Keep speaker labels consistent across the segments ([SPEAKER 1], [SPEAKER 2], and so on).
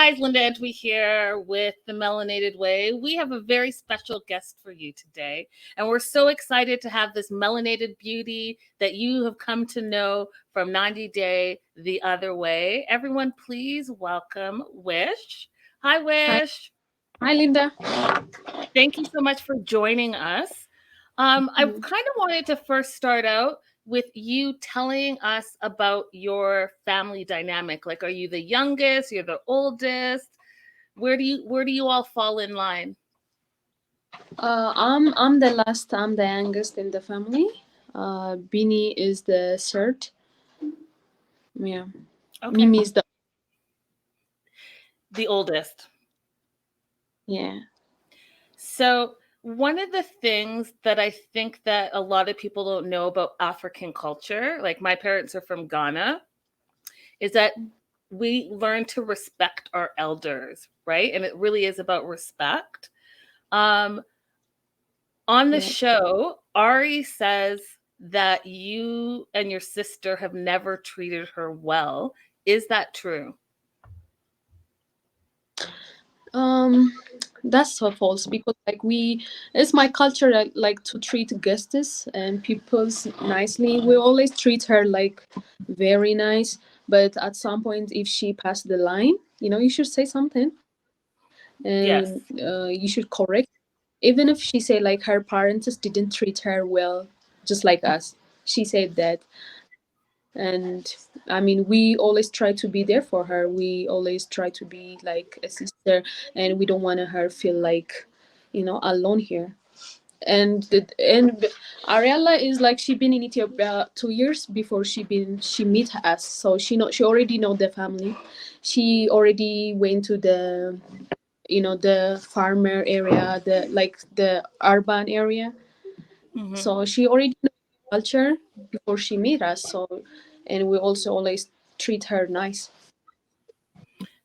[SPEAKER 1] guys, Linda Antwi here with the Melanated Way. We have a very special guest for you today, and we're so excited to have this melanated beauty that you have come to know from 90 Day the Other Way. Everyone, please welcome Wish. Hi,
[SPEAKER 2] Hi,
[SPEAKER 1] Wish.
[SPEAKER 2] hi, Linda.
[SPEAKER 1] Thank you so much for joining us. I kind
[SPEAKER 2] Mm.
[SPEAKER 1] of wanted to first start out with you telling us about your family dynamic. Like, are you the youngest? You're the oldest? Where do you all fall in line?
[SPEAKER 2] I'm the last. I'm the youngest in the family. Bini is the third. Yeah,
[SPEAKER 1] Okay,
[SPEAKER 2] Mimi is
[SPEAKER 1] the oldest.
[SPEAKER 2] yeah.
[SPEAKER 1] So one of the things that I think that a lot of people don't know about African culture, like my parents are from Ghana, is that we learn to respect our elders, right? And it really is about respect. Um, on the
[SPEAKER 2] Yeah.
[SPEAKER 1] show, Ari says that you and your sister have never treated her well. Is that true?
[SPEAKER 2] Um, that's so false because it's my culture like to treat guests and people's nicely. We always treat her like very nice, but at some point, if she passed the line, you should say something
[SPEAKER 1] Yes.
[SPEAKER 2] and you should correct. Even if she said like her parents didn't treat her well, just like us, she said that. And I mean, we always try to be there for her. We always try to be like a sister, and we don't want her feel like, alone here. And Ariella is like she been in Ethiopia 2 years before she meet us, so she already know the family. She already went to the farmer area, the urban area.
[SPEAKER 1] Hmm.
[SPEAKER 2] So she already knows culture before she meet us. So, and we also always treat her nice.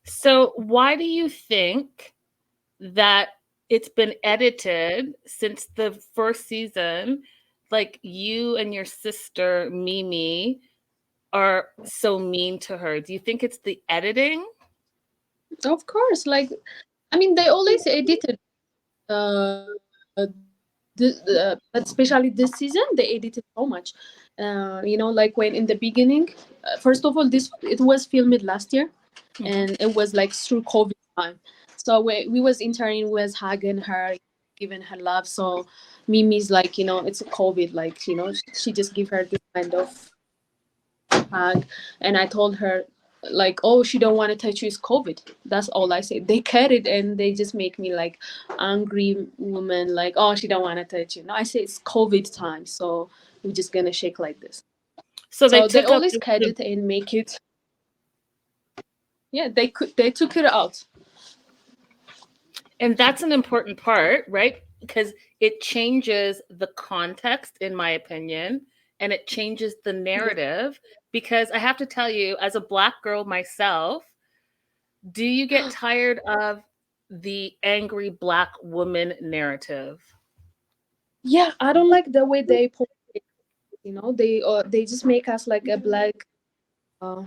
[SPEAKER 1] So, why do you think that it's been edited since the first season? Like you and your sister Mimi are so mean to her. Do you think it's the editing?
[SPEAKER 2] Of course, like I mean, they always edited. But especially this season, they edited so much. Like when in the beginning, first of all, this it was filmed last year, and
[SPEAKER 1] Hmm.
[SPEAKER 2] it was like through COVID time. So we was interning, we was hugging her, giving her love. So Mimi's like, it's a COVID, like she just give her this kind of hug, and I told her like, oh, she don't want to touch you, it's COVID. That's all I said. They cut it and they just make me like angry woman, like, oh, she don't want to touch you. No, I say it's COVID time, so we're just gonna shake like this.
[SPEAKER 1] So they
[SPEAKER 2] So they
[SPEAKER 1] took out
[SPEAKER 2] always cut
[SPEAKER 1] the
[SPEAKER 2] it and make it. Yeah, they took it out.
[SPEAKER 1] and that's an important part, right? Because it changes the context, in my opinion, and it changes the
[SPEAKER 2] Yeah.
[SPEAKER 1] narrative. Because I have to tell you, as a Black girl myself, do you get tired of the angry Black woman narrative?
[SPEAKER 2] Yeah, I don't like the way they portray. They just make us like a black uh,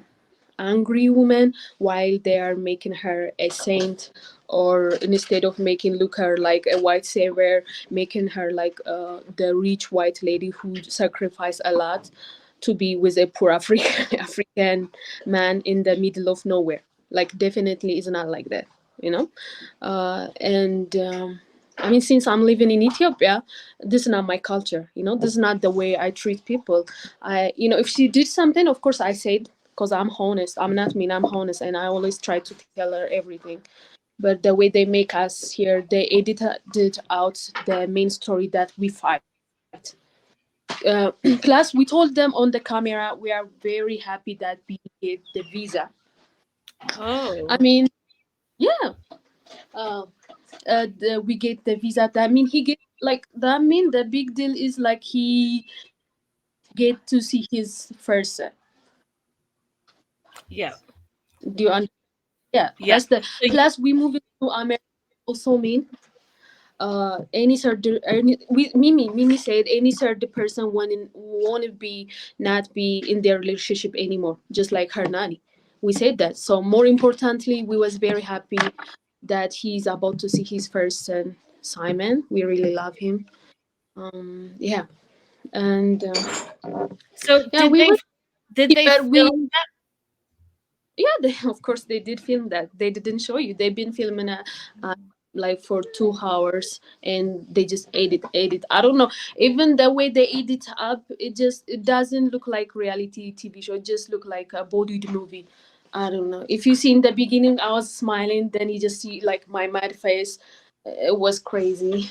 [SPEAKER 2] angry woman while they are making her a saint, or instead of making look her like a white savior, making her like the rich white lady who sacrificed a lot to be with a poor African African man in the middle of nowhere. Like definitely is not like that, you know. And I mean, since I'm living in Ethiopia, this is not my culture. This is not the way I treat people. If she did something, of course I said, because I'm honest. I'm not mean. I'm honest, and I always try to tell her everything. But the way they make us here, they edited out the main story that we fight. Plus, we told them on the camera we are very happy that we get the visa. I
[SPEAKER 1] Oh,
[SPEAKER 2] mean, yeah, uh, we get the visa. That mean he get like that mean the big deal is like he get to see his first.
[SPEAKER 1] yeah,
[SPEAKER 2] Do you understand? Yeah,
[SPEAKER 1] yeah.
[SPEAKER 2] that's the
[SPEAKER 1] So you,
[SPEAKER 2] plus we move to America also mean any third Mimi said any third person want to be not be in their relationship anymore, just like her nanny. we said that. So more importantly, we was very happy that he's about to see his first son, Simon. We really love him. Yeah, and
[SPEAKER 1] So
[SPEAKER 2] yeah, we were
[SPEAKER 1] did
[SPEAKER 2] happy,
[SPEAKER 1] they
[SPEAKER 2] but
[SPEAKER 1] film?
[SPEAKER 2] yeah, of course they did film that. They didn't show you. They've been filming like for 2 hours, and they just edit. I don't know. Even the way they edit up, it doesn't look like reality TV show. It just look like a Bollywood movie. I don't know. If you see in the beginning, I was smiling. Then you just see like my mad face. It was crazy.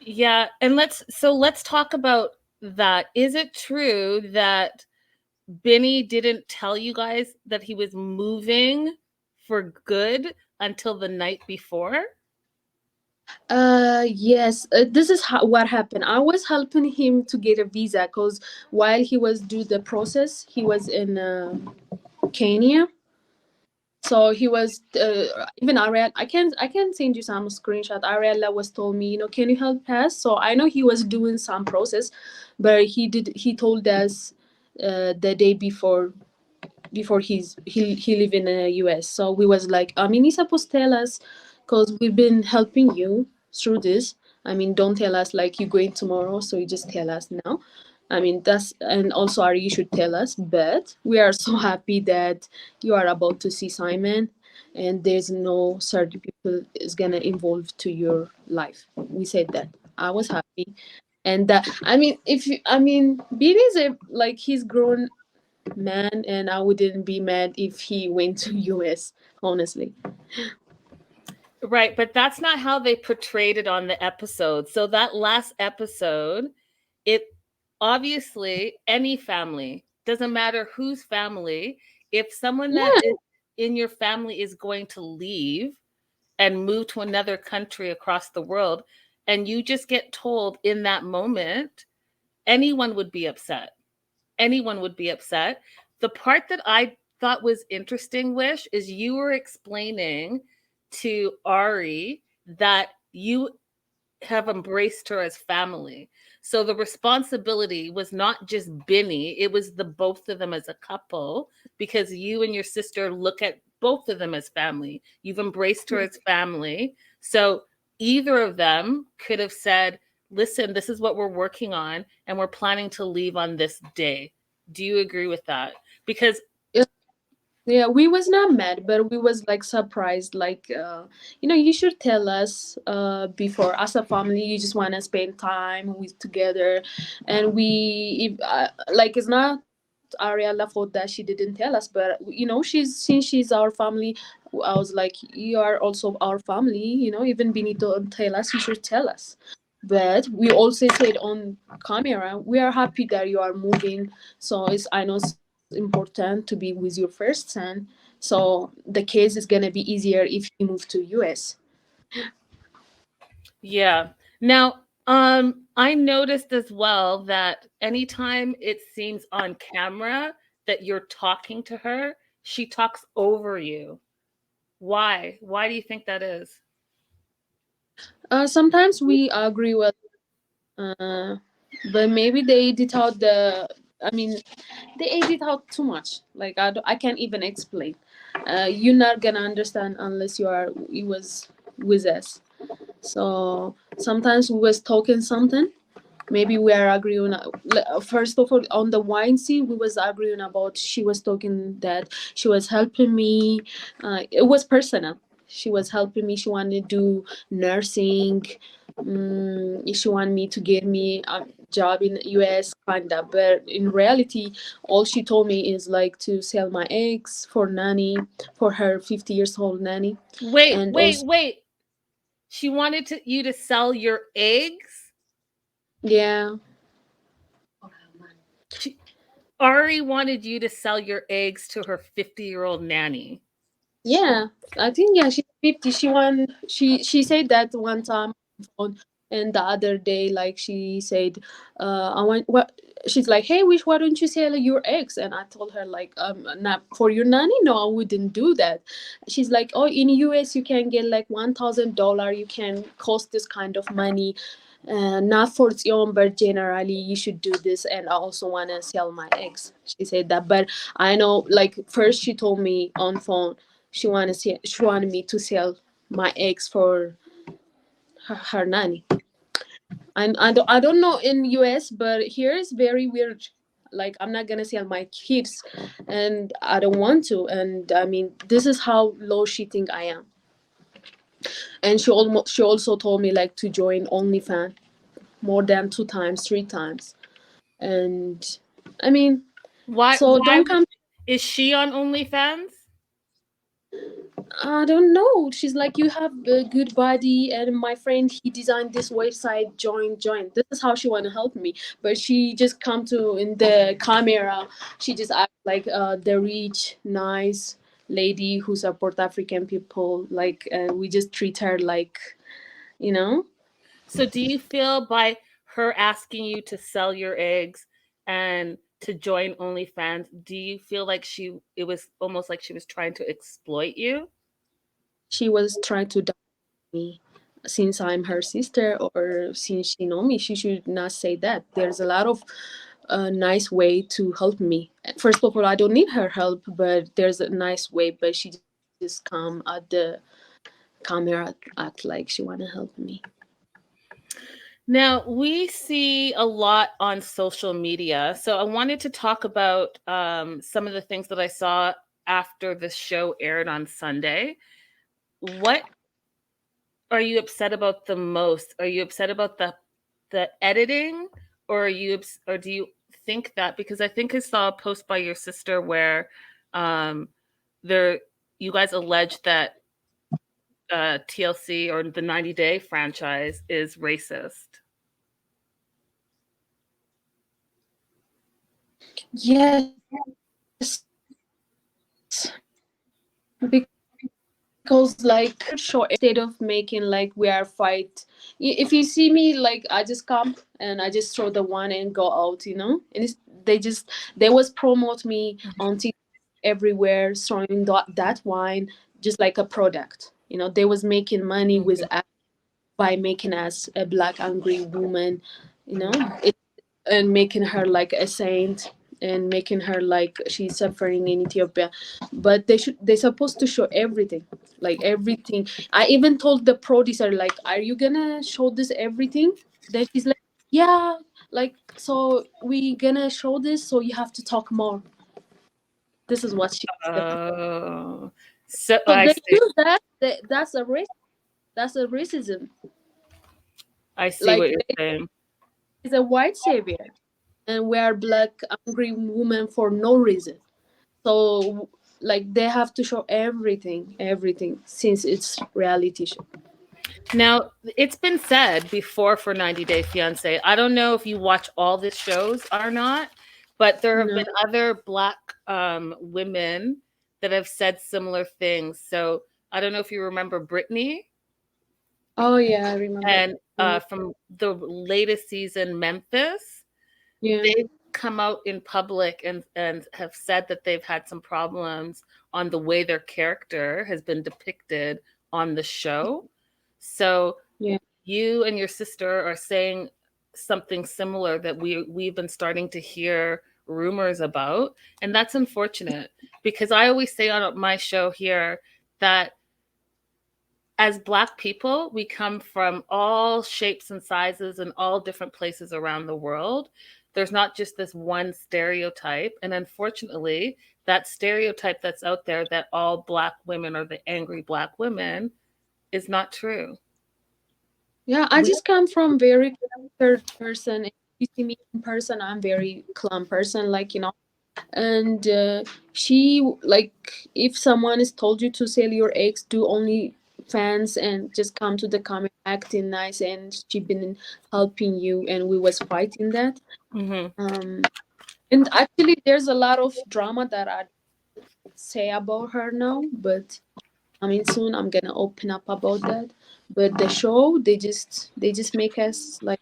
[SPEAKER 1] Yeah, and let's talk about that. Is it true that Benny didn't tell you guys that he was moving for good until the night before?
[SPEAKER 2] Yes, this is what happened. I was helping him to get a visa because while he was do the process, he was in Kenya. So he was even Ariel. I can send you some screenshot. Ariella was told me, can you help us? So I know he was doing some process, but he told us the day before he live in the US. So we was like, I mean, he's supposed to tell us because we've been helping you through this. I mean, don't tell us like you're going tomorrow, so you just tell us now. I mean, that's and also Ari, you should tell us. But we are so happy that you are about to see Simon, and there's no certain people is gonna involve to your life. We said that. I was happy, and I mean, if you, I mean, Billy is like he's grown man, and I wouldn't be mad if he went to US, honestly.
[SPEAKER 1] Right, but that's not how they portrayed it on the episode. So that last episode, it obviously any family, doesn't matter whose family, if someone that
[SPEAKER 2] Yeah,
[SPEAKER 1] is in your family is going to leave and move to another country across the world and you just get told in that moment, anyone would be upset. Anyone would be upset. The part that I thought was interesting, Wish, is you were explaining to Ari that you have embraced her as family. So the responsibility was not just Binny, it was the both of them as a couple because you and your sister look at both of them as family. You've embraced her as family. So either of them could have said, "Listen, this is what we're working on and we're planning to leave on this day." Do you agree with that? Because
[SPEAKER 2] yeah, yeah, we was not mad, but we was like surprised. Like, you should tell us before. As a family, you just want to spend time with together, and if, like it's not Ariella fault that she didn't tell us, but since she's our family, I was like, you are also our family. Even Benito don't tell us, you should tell us. But we also said on camera, we are happy that you are moving. So I know it's important to be with your first son. So the case is gonna be easier if you move to US.
[SPEAKER 1] yeah. Now, I noticed as well that anytime it seems on camera that you're talking to her, she talks over you. Why? Why do you think that is?
[SPEAKER 2] Sometimes we agree with, uh, but maybe they edit out I mean, they edit out too much. Like I can't even explain. You're not gonna understand unless you was with us. So sometimes we was talking something. Maybe we are agreeing. First of all, on the wine scene, we was arguing about. She was talking that she was helping me. It was personal. She was helping me. She wanted to do nursing. She wanted me to get me a job in US, kinda. But in reality, all she told me is like to sell my eggs for nanny, for her 50 years old nanny,
[SPEAKER 1] Wait,
[SPEAKER 2] and
[SPEAKER 1] wait,
[SPEAKER 2] also
[SPEAKER 1] wait. She wanted you to sell your eggs?
[SPEAKER 2] yeah.
[SPEAKER 1] She, Ari wanted you to sell your eggs to her 50-year-old nanny.
[SPEAKER 2] Yeah, I think yeah, she's 50. She said that one time on phone. And the other day, like, she said, I want what she's like, hey, wish, why don't you sell your eggs? And I told her, like, not for your nanny, no, I wouldn't do that. She's like, oh, in US you can get like $1,000, you can cost this kind of money, not for its own, but generally you should do this. And I also want to sell my eggs, she said that. But I know, like, first she told me on phone she wanted me to sell my eggs for her nanny. I don't know in US, but here is very weird. Like, I'm not gonna sell my kids, and I don't want to. And I mean, this is how low she think I am. And she also told me, like, to join OnlyFans more than 2 times, 3 times. And I mean,
[SPEAKER 1] Why?
[SPEAKER 2] so don't come.
[SPEAKER 1] Is she on OnlyFans?
[SPEAKER 2] I don't know. She's like, you have a good body, and my friend, he designed this website. Join. This is how she want to help me. But she just come to in the camera. She just act like the rich, nice lady who support African people. Like, we just treat her like, you know.
[SPEAKER 1] So do you feel by her asking you to sell your eggs and to join OnlyFans, do you feel like it was almost like she was trying to exploit you?
[SPEAKER 2] She was trying to doubt me. Since I'm her sister, or since she know me, she should not say that. There's a lot of nice way to help me. First of all, I don't need her help, but there's a nice way. But she just come at the camera, act like she wanna help me.
[SPEAKER 1] Now, we see a lot on social media. So I wanted to talk about some of the things that I saw after the show aired on Sunday. What are you upset about the most? Are you upset about the editing, or or do you think that, because I think I saw a post by your sister where um there you guys allege that TLC or the 90 Day franchise is racist.
[SPEAKER 2] Yes, because, like, instead of making like we are fight, if you see me, like, I just come and I just throw the one and go out, and they was promote me on TikTok everywhere, throwing that wine just like a product. They was making money with by making us a black angry woman, you know it, and making her like a saint, and making her like she's suffering in Ethiopia. But they're supposed to show everything, like everything. I even told the producer, like, are you gonna show this everything? Then she's like, yeah, like, so we gonna show this, so you have to talk more. This is what she
[SPEAKER 1] Oh, so
[SPEAKER 2] so
[SPEAKER 1] I
[SPEAKER 2] they
[SPEAKER 1] see.
[SPEAKER 2] use that's a race, that's a racism.
[SPEAKER 1] I see
[SPEAKER 2] Like,
[SPEAKER 1] what you're saying.
[SPEAKER 2] is a white savior, and we are black angry women for no reason. So, like, they have to show everything, since it's reality show.
[SPEAKER 1] Now, it's been said before for 90 Day Fiance. I don't know if you watch all the shows or not, but there have
[SPEAKER 2] No.
[SPEAKER 1] been other black women that have said similar things. So I don't know if you remember Brittany,
[SPEAKER 2] Oh yeah, I remember.
[SPEAKER 1] and from the latest season, Memphis.
[SPEAKER 2] Yeah.
[SPEAKER 1] They've come out in public and have said that they've had some problems on the way their character has been depicted on the show. So
[SPEAKER 2] Yeah.
[SPEAKER 1] you and your sister are saying something similar that we've been starting to hear rumors about, and that's unfortunate, because I always say on my show here that as black people, we come from all shapes and sizes and all different places around the world. There's not just this one stereotype. And unfortunately, that stereotype that's out there that all black women are the angry black women is not true.
[SPEAKER 2] Yeah, I
[SPEAKER 1] We
[SPEAKER 2] just come from very third person. If you see me in person, I'm very calm person, like, and she, like, if someone has told you to sell your eggs, do only fans and just come to the comment acting nice, and she been helping you, and we was fighting that.
[SPEAKER 1] Mhm.
[SPEAKER 2] um and actually there's a lot of drama that I say about her now, but I mean, soon I'm gonna open up about that. But the show, they just make us like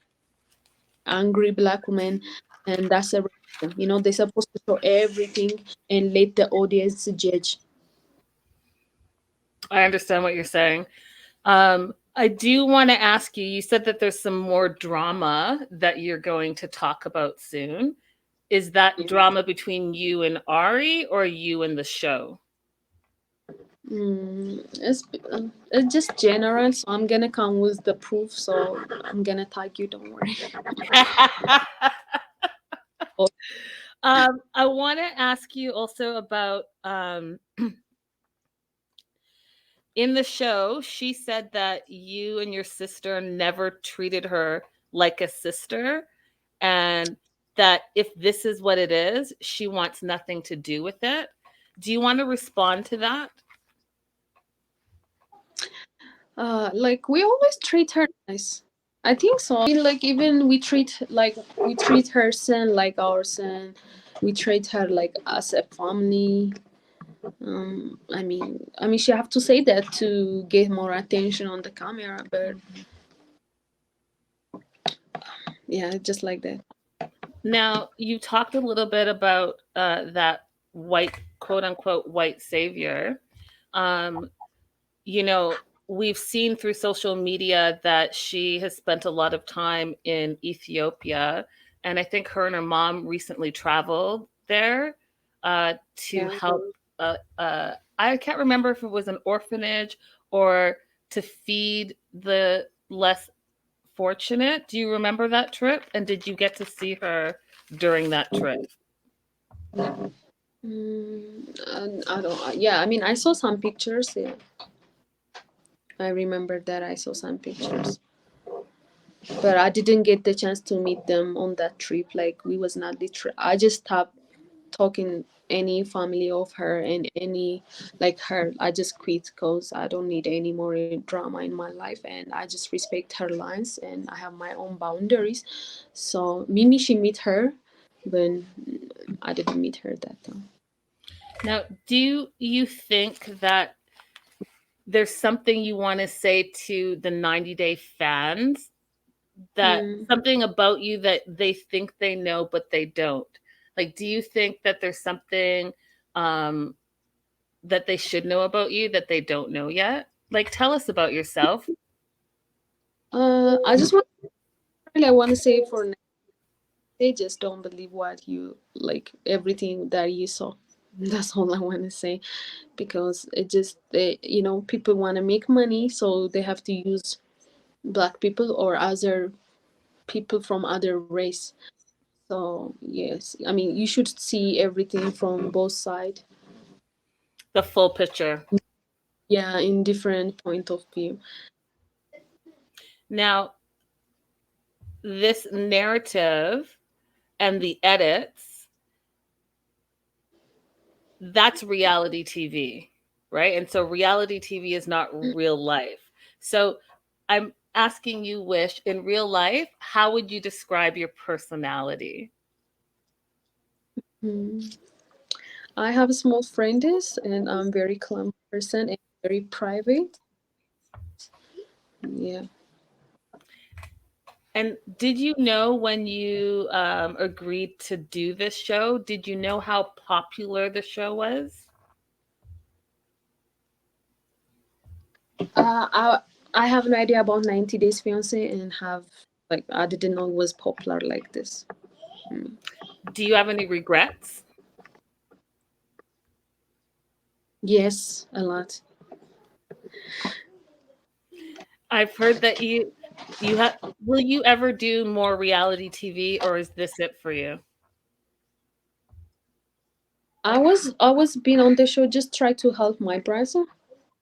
[SPEAKER 2] angry black women, and that's a reason. They're supposed to show everything and let the audience judge.
[SPEAKER 1] I understand what you're saying. I do want to ask you, you said that there's some more drama that you're going to talk about soon. Is that drama between you and Ari or you and the show?
[SPEAKER 2] It's just general, so I'm gonna come with the proof. So I'm gonna tag you. Don't worry.
[SPEAKER 1] I want to ask you also about in the show, she said that you and your sister never treated her like a sister, and that if this is what it is, she wants nothing to do with it. Do you want to respond to that?
[SPEAKER 2] Like we always treat her nice. I think so. I mean, like even we treat her son like our son. We treat her like as a family. I mean, she have to say that to get more attention on the camera, but yeah, just like that.
[SPEAKER 1] Now, you talked a little bit about that white, quote unquote, white savior. Um, you know, we've seen through social media that she has spent a lot of time in Ethiopia. And I think her and her mom recently traveled there to
[SPEAKER 2] Yeah.
[SPEAKER 1] help. I can't remember if it was an orphanage or to feed the less fortunate. Do you remember that trip? And did you get to see her during that trip?
[SPEAKER 2] I don't. Yeah, I mean, I saw some pictures. Yeah, I remember that I saw some pictures, but I didn't get the chance to meet them on that trip. Like we was not the trip. I just stopped talking any family of her and any like her. I just quit because I don't need any more drama in my life, and I just respect her lines and I have my own boundaries. So Mimi, she meet her, but I didn't meet her that time.
[SPEAKER 1] Now, do you think that there's something you want to say to the 90-day fans, that
[SPEAKER 2] Hmm.
[SPEAKER 1] something about you that they think they know but they don't? Like, do you think that there's something um that they should know about you that they don't know yet? Like, tell us about yourself.
[SPEAKER 2] I just want really I want to say for now, they just don't believe what you like everything that you saw. That's all I want to say because people want to make money, so they have to use black people or other people from other race. So yes, I mean you should see everything from both sides.
[SPEAKER 1] The full picture.
[SPEAKER 2] Yeah, in different point of view.
[SPEAKER 1] Now, this narrative and the edits, that's reality TV, right? And so reality TV is not real life. So I'm asking you, Wish, in real life, how would you describe your personality?
[SPEAKER 2] Hmm. I have a small friends and I'm very calm person and very private. Yeah.
[SPEAKER 1] And did you know when you agreed to do this show, did you know how popular the show was?
[SPEAKER 2] I have an idea about 90 Days Fiance and have like I didn't know it was popular like this. Mm.
[SPEAKER 1] Do you have any regrets?
[SPEAKER 2] Yes, a lot.
[SPEAKER 1] I've heard that you have, will you ever do more reality TV, or is this it for you?
[SPEAKER 2] I was being on the show just try to help my brother.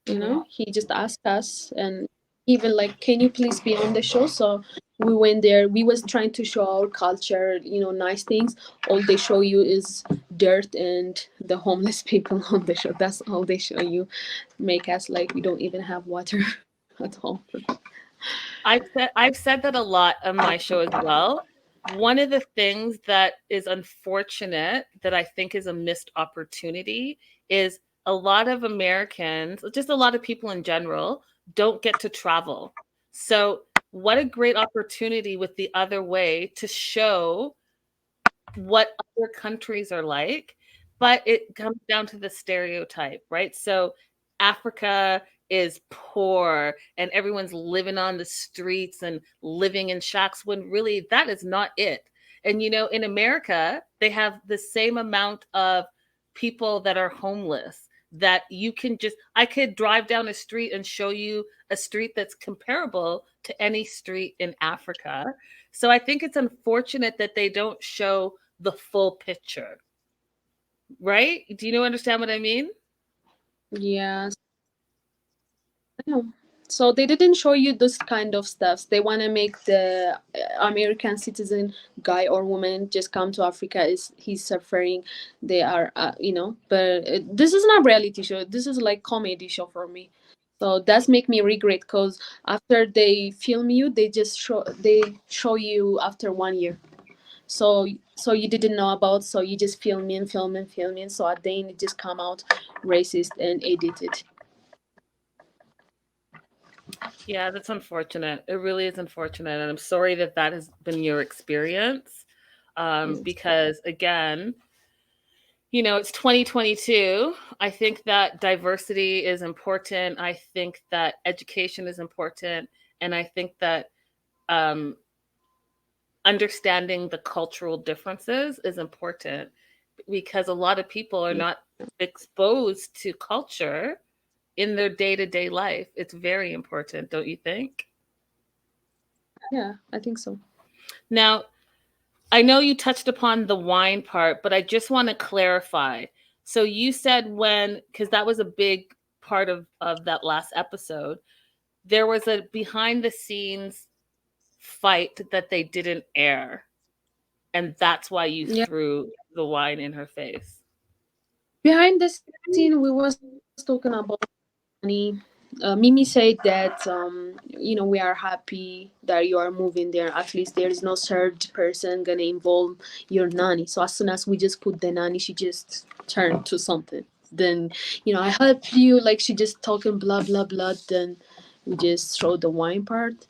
[SPEAKER 1] Hmm.
[SPEAKER 2] He just asked us and even like, can you please be on the show? So we went there. We was trying to show our culture, nice things. All they show you is dirt and the homeless people on the show. That's all they show you. Make us like we don't even have water at all.
[SPEAKER 1] I've said that a lot on my show as well. One of the things that is unfortunate that I think is a missed opportunity is a lot of Americans, just a lot of people in general, don't get to travel. So, what a great opportunity with the other way to show what other countries are like, but it comes down to the stereotype, right? So Africa is poor and everyone's living on the streets and living in shacks when really that is not it. And in America, they have the same amount of people that are homeless that you can just I could drive down a street and show you a street that's comparable to any street in Africa. So I think it's unfortunate that they don't show the full picture, right? Do you understand what I mean?
[SPEAKER 2] Yeah. Yeah. So they didn't show you this kind of stuff. They want to make the American citizen guy or woman just come to Africa. Is he's suffering? They are, But this is not reality show. This is like comedy show for me. So that's make me regret because after they film you, they show you after 1 year. So you didn't know about. So you just filming. So at the end it just come out racist and edited.
[SPEAKER 1] Yeah, that's unfortunate. It really is unfortunate. And I'm sorry that that has been your experience. Because again, it's 2022. I think that diversity is important. I think that education is important. And I think that um, understanding the cultural differences is important because a lot of people are
[SPEAKER 2] Yeah.
[SPEAKER 1] not exposed to culture in their day-to-day life. It's very important, don't you think?
[SPEAKER 2] Yeah, I think so.
[SPEAKER 1] Now, I know you touched upon the wine part, but I just want to clarify. So you said when, because that was a big part of that last episode, there was a behind the scenes fight that they didn't air. And that's why you
[SPEAKER 2] Yeah.
[SPEAKER 1] threw the wine in her face.
[SPEAKER 2] Behind the scene, we was talking about money. Mimi said that we are happy that you are moving there. At least there is no third person gonna involve your nanny. So as soon as we just put the nanny, she just turned to something. Then I help you. Like she just talking blah blah blah. Then we just throw the wine part.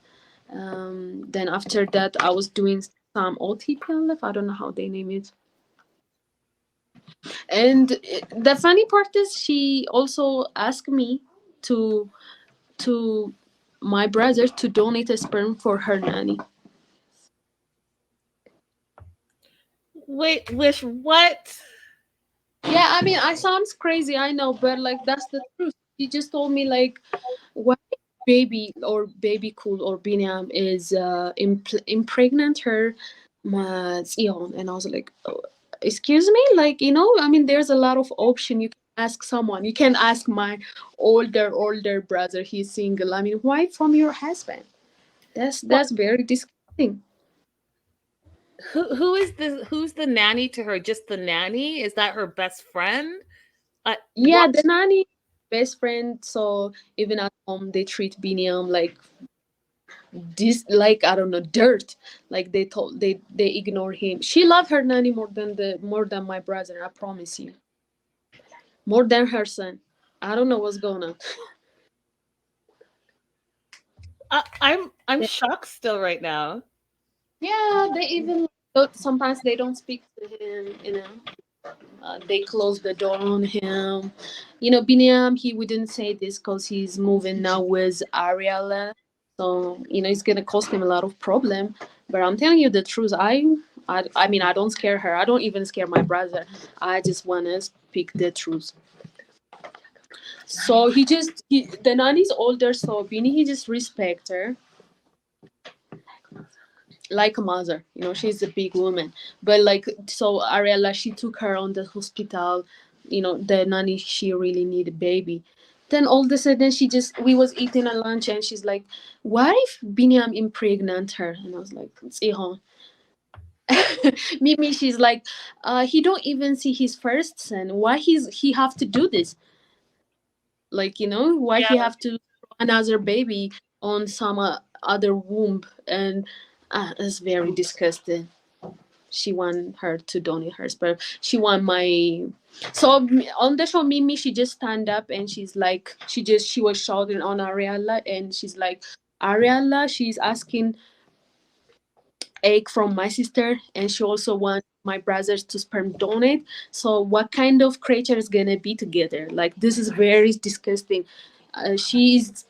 [SPEAKER 2] Then after that, I was doing some OTPLF. I don't know how they name it. And the funny part is she also asked me to to my brother to donate a sperm for her nanny.
[SPEAKER 1] Wait, Wish, what?
[SPEAKER 2] Yeah, I mean, I sounds crazy, I know, but like that's the truth. She just told me like, why baby or baby cool or Binyam is impregnant her Zion, and I was like, oh, excuse me, like I mean, there's a lot of option. You can ask someone. You can ask my older brother. He's single. I mean, why from your husband?
[SPEAKER 1] What?
[SPEAKER 2] That's very disgusting.
[SPEAKER 1] Who's the nanny to her? Just the nanny? Is that her best friend?
[SPEAKER 2] Yeah,
[SPEAKER 1] What?
[SPEAKER 2] the nanny best friend. So even at home, they treat Binyam like this, like I don't know, dirt. Like they ignore him. She loved her nanny more than my brother. I promise you, more than her son. I don't know what's going on.
[SPEAKER 1] I'm shocked still right now.
[SPEAKER 2] Yeah, they even sometimes they don't speak to him. They close the door on him. Binyam, he wouldn't say this because he's moving now with Ariela. So, it's going to cost him a lot of problem. But I'm telling you the truth. I mean, I don't scare her. I don't even scare my brother. I just want to speak the truth. So the nanny's older, so Bini, he just respect her like a mother. She's a big woman. But like, so Ariella, she took her on the hospital. The nanny, she really need a baby. Then all of a sudden, we was eating a lunch, and she's like, "What if Binyam impregnant her?" And I was like, "Ihon." Mimi, she's like, "He don't even see his first son. Why he have to do this? Like, why he
[SPEAKER 1] Yeah.
[SPEAKER 2] have to another baby on some other womb?" And it's very disgusting. She want her to donate her sperm. She want my. So on the show, Mimi, she just stand up and she's like, she was shouting on Ariella, and she's like, Ariella, she's asking egg from my sister, and she also wants my brothers to sperm donate. So what kind of creature is gonna be together? Like, this is very disgusting. She's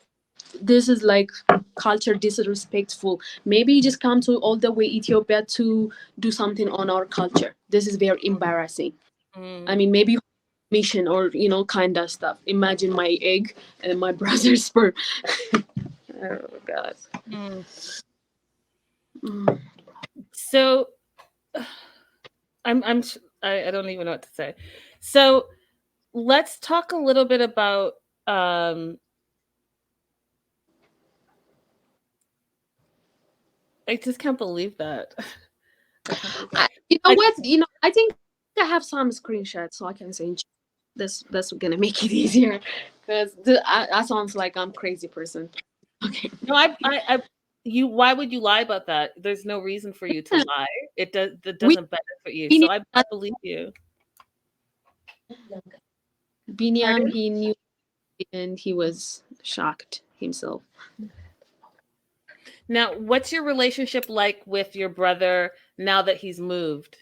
[SPEAKER 2] This is like culture disrespectful. Maybe you just come to all the way Ethiopia to do something on our culture. This is very embarrassing. I
[SPEAKER 1] Mm,
[SPEAKER 2] mean, maybe mission or kind of stuff. Imagine my egg and my brother's sperm. Oh god.
[SPEAKER 1] mm.
[SPEAKER 2] Mm.
[SPEAKER 1] So I don't even know what to say. So let's talk a little bit about um I just can't believe that. I can't believe that.
[SPEAKER 2] You know
[SPEAKER 1] I
[SPEAKER 2] what? I think I have some screenshots so I can send you. That's gonna make it easier, because I sounds like I'm crazy person. Okay.
[SPEAKER 1] no I you why would you lie about that? There's no reason for you to lie. That
[SPEAKER 2] We
[SPEAKER 1] doesn't benefit you. So
[SPEAKER 2] Binyam,
[SPEAKER 1] I believe you.
[SPEAKER 2] Binyam,
[SPEAKER 1] Pardon?
[SPEAKER 2] he knew and he was shocked himself.
[SPEAKER 1] Now, what's your relationship like with your brother now that he's moved?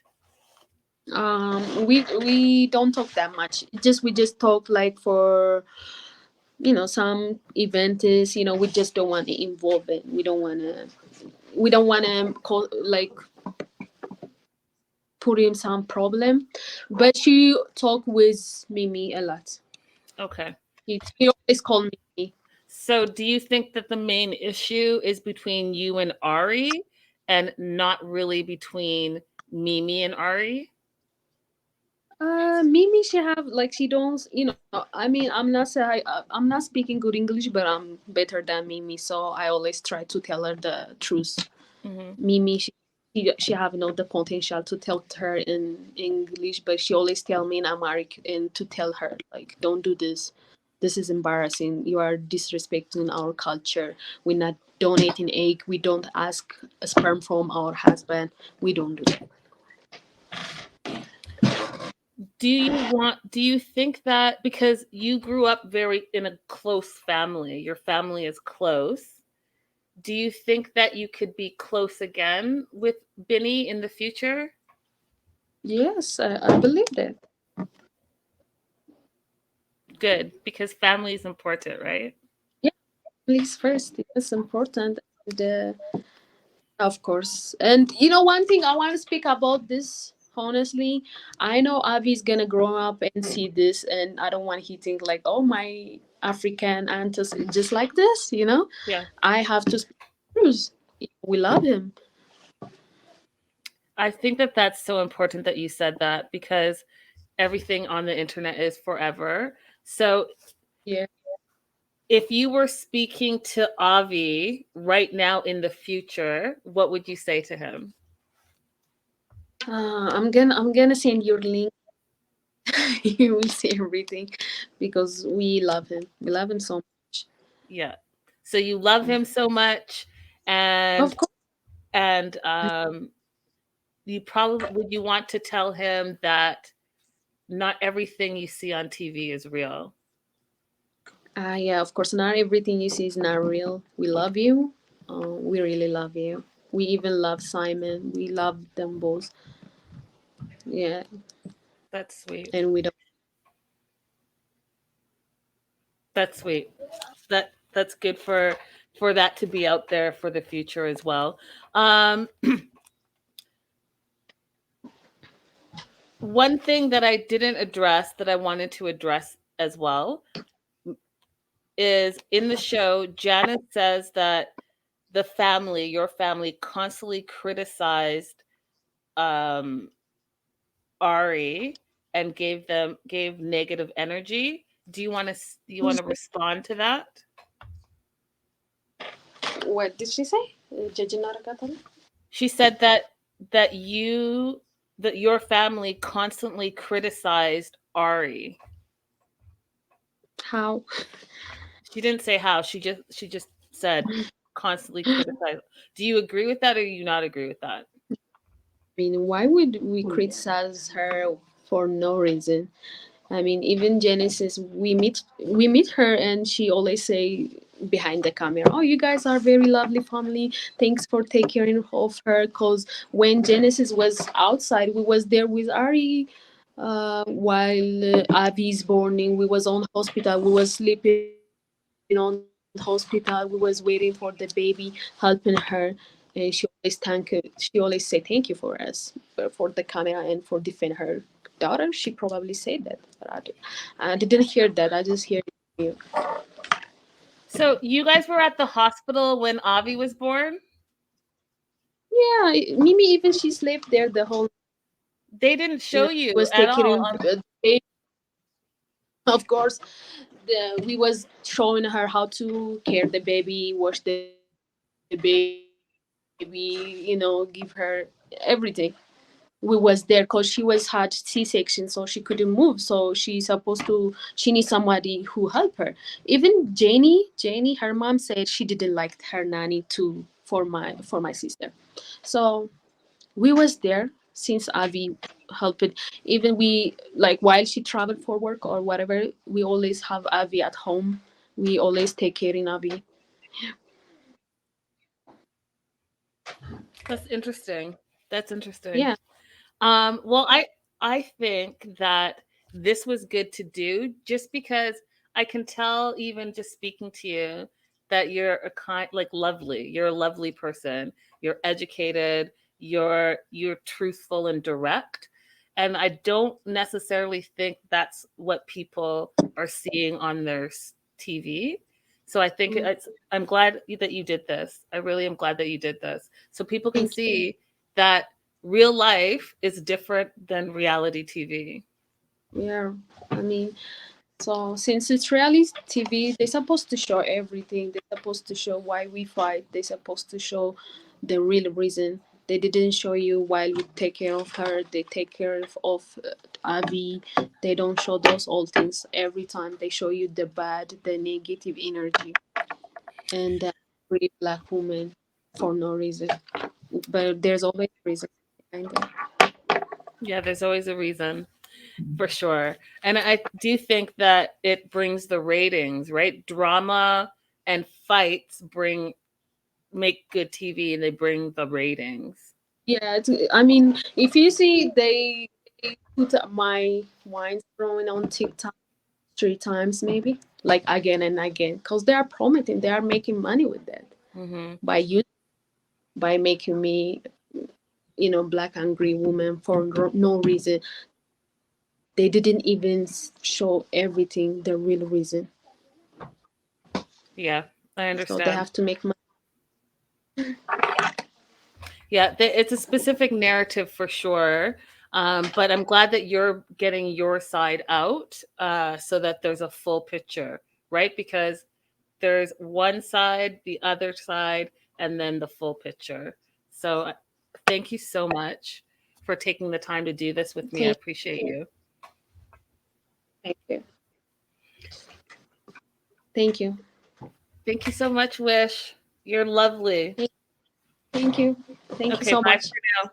[SPEAKER 2] We don't talk that much. We just talk like for some event is we just don't want to involve it. We don't want to like put in some problem. But she talk with Mimi a lot.
[SPEAKER 1] Okay.
[SPEAKER 2] He always call me.
[SPEAKER 1] So, do you think that the main issue is between you and Ari and not really between Mimi and Ari?
[SPEAKER 2] Mimi, she have like she don't. I mean, I'm not speaking good English, but I'm better than Mimi, so I always try to tell her the truth.
[SPEAKER 1] Hmm.
[SPEAKER 2] Mimi, she have the potential to tell her in English, but she always tell me in Amharic and to tell her like, don't do this. This is embarrassing. You are disrespecting our culture. We're not donating egg. We don't ask a sperm from our husband. We don't do that.
[SPEAKER 1] Do you think that because you grew up very in a close family, your family is close, do you think that you could be close again with Binny in the future?
[SPEAKER 2] Yes, I believe that.
[SPEAKER 1] Good, because family is important, right?
[SPEAKER 2] Yeah, please first. It's important. And, of course. And one thing I want to speak about this, honestly, I know Avi's gonna grow up and see this, and I don't want he think like, oh, my African aunt is just like this,
[SPEAKER 1] Yeah.
[SPEAKER 2] I have to speak the truth. We love him.
[SPEAKER 1] I think that that's so important that you said that because everything on the internet is forever. So
[SPEAKER 2] Yeah.
[SPEAKER 1] if you were speaking to Avi right now in the future, what would you say to him?
[SPEAKER 2] I'm gonna send your link. You will see everything because we love him. We love him so much.
[SPEAKER 1] Yeah. So you love him so much and
[SPEAKER 2] Of course.
[SPEAKER 1] and you probably would you want to tell him that not everything you see on TV is real.
[SPEAKER 2] Yeah, of course, not everything you see is not real. We love you. We really love you. We even love Simon. We love them both. Yeah,
[SPEAKER 1] That's sweet.
[SPEAKER 2] and we don't.
[SPEAKER 1] That's sweet. That's good for that to be out there for the future as well. Um, one thing that I didn't address that I wanted to address as well is in the show, Janet says that your family, constantly criticized um, Ari and gave negative energy. Do you want to respond to that?
[SPEAKER 2] What did she say? Jajinara.
[SPEAKER 1] She said that your family constantly criticized Ari.
[SPEAKER 2] How?
[SPEAKER 1] She didn't say how. She just said constantly criticized. Do you agree with that or do you not agree with that?
[SPEAKER 2] mean, why would we criticize her for no reason? I mean, even Genesis, we meet her, and she always say behind the camera, "Oh, you guys are very lovely family. Thanks for taking care of her." Cause when Genesis was outside, we was there with Ari. While Avi's born, we was on hospital. We was sleeping on hospital. We was waiting for the baby, helping her. And she always say thank you for us, for the camera and for defend her daughter. She probably said that, but I didn't hear that. I just hear you.
[SPEAKER 1] So you guys were at the hospital when Avi was born?
[SPEAKER 2] Yeah, Mimi even she slept there the whole.
[SPEAKER 1] They didn't show
[SPEAKER 2] She
[SPEAKER 1] you
[SPEAKER 2] was
[SPEAKER 1] at
[SPEAKER 2] taking
[SPEAKER 1] all.
[SPEAKER 2] the baby. Of course, we was showing her how to care the baby, wash the baby, give her everything. We was there because she was had C-section, so she couldn't move. So she need somebody who help her. Even Janie, her mom said she didn't like her nanny too for my sister. So we was there since Avi helped. Even we like while she traveled for work or whatever, we always have Avi at home. We always take care in Avi.
[SPEAKER 1] That's interesting. That's interesting.
[SPEAKER 2] Yeah,
[SPEAKER 1] Well, I think that this was good to do just because I can tell, even just speaking to you, that you're a kind, like lovely. You're a lovely person. You're educated. You're truthful and direct, and I don't necessarily think that's what people are seeing on their TV. So I think
[SPEAKER 2] mm,
[SPEAKER 1] I'm glad that you did this. I really am glad that you did this, so people can
[SPEAKER 2] thank you.
[SPEAKER 1] see that real life is different than reality TV.
[SPEAKER 2] Yeah, I mean, so since it's reality TV, they're supposed to show everything. They're supposed to show why we fight. They're supposed to show the real reason. They didn't show you while we take care of her. They take care of Abby. They don't show those old things every time. They show you the bad, the negative energy, and the real black woman for no reason. But there's always a reason behind that.
[SPEAKER 1] Yeah, there's always a reason for sure. And I do think that it brings the ratings, right? Drama and fights make good TV and they bring the ratings.
[SPEAKER 2] Yeah, I mean, if you see, they put my wines growing on TikTok 3 times maybe, like again and again, because they are promoting, they are making money with that
[SPEAKER 1] Hmm.
[SPEAKER 2] by you by making me, black angry woman for no reason. They didn't even show everything, the real reason.
[SPEAKER 1] Yeah, I
[SPEAKER 2] So they
[SPEAKER 1] understand.
[SPEAKER 2] have to make money.
[SPEAKER 1] Yeah, it's a specific narrative for sure. But I'm glad that you're getting your side out so that there's a full picture, right? Because there's one side, the other side, and then the full picture. So thank you so much for taking the time to do this with me. I
[SPEAKER 2] Thank
[SPEAKER 1] appreciate you.
[SPEAKER 2] thank you. Thank you.
[SPEAKER 1] Thank you so much, Wish. You're lovely.
[SPEAKER 2] Thank you. Thank you
[SPEAKER 1] Okay,
[SPEAKER 2] so
[SPEAKER 1] bye
[SPEAKER 2] much.
[SPEAKER 1] for now.